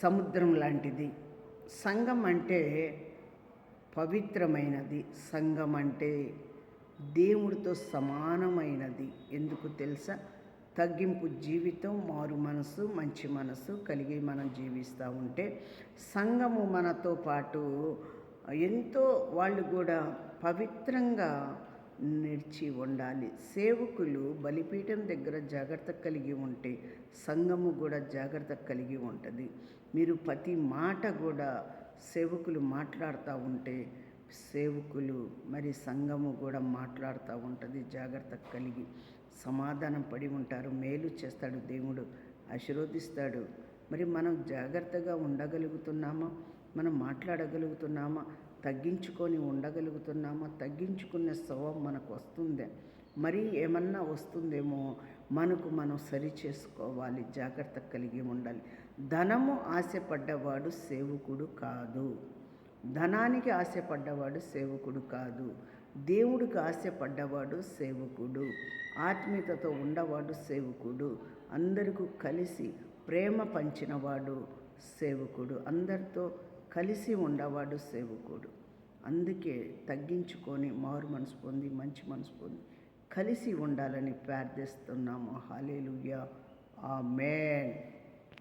సముద్రం లాంటిది. సంఘం అంటే పవిత్రమైనది. సంఘం అంటే దేవుడితో సమానమైనది. ఎందుకు తెలుసా? తగ్గింపు జీవితం, మారు మనసు, మంచి మనసు కలిగి మనం జీవిస్తూ ఉంటే సంఘము మనతో పాటు ఎంతో వాళ్ళు కూడా పవిత్రంగా నిలిచి ఉండాలి. సేవకులు బలిపీఠం దగ్గర జాగ్రత్త కలిగి ఉంటే సంఘము కూడా జాగ్రత్త కలిగి ఉంటుంది. మీరు ప్రతి మాట కూడా సేవకులు మాట్లాడుతూ ఉంటే సేవకులు మరి సంఘము కూడా మాట్లాడుతూ ఉంటుంది. జాగ్రత్త కలిగి సమాధానం పడి ఉంటారు. మేలు చేస్తాడు దేవుడు, ఆశీర్వదిస్తాడు. మరి మనం జాగ్రత్తగా ఉండగలుగుతున్నామా? మనం మాట్లాడగలుగుతున్నామా? తగ్గించుకొని ఉండగలుగుతున్నామా? తగ్గించుకునే స్వభావం మనకు వస్తుందే? మరి ఏమన్నా వస్తుందేమో మనం సరి చేసుకోవాలి. జాగ్రత్త కలిగి ఉండాలి. ధనము ఆశపడ్డవాడు సేవకుడు కాదు. ధనానికి ఆశపడ్డవాడు సేవకుడు కాదు. దేవుడికి ఆశపడ్డవాడు సేవకుడు. ఆత్మీయతతో ఉండవాడు సేవకుడు. అందరికీ కలిసి ప్రేమ పంచినవాడు సేవకుడు. అందరితో కలిసి ఉండవాడు సేవకుడు. అందుకే తగ్గించుకొని మారు మనసు పొంది మంచి మనసు పొంది కలిసి ఉండాలని ప్రార్థిస్తున్నాము. హల్లెలూయా, ఆమేన్.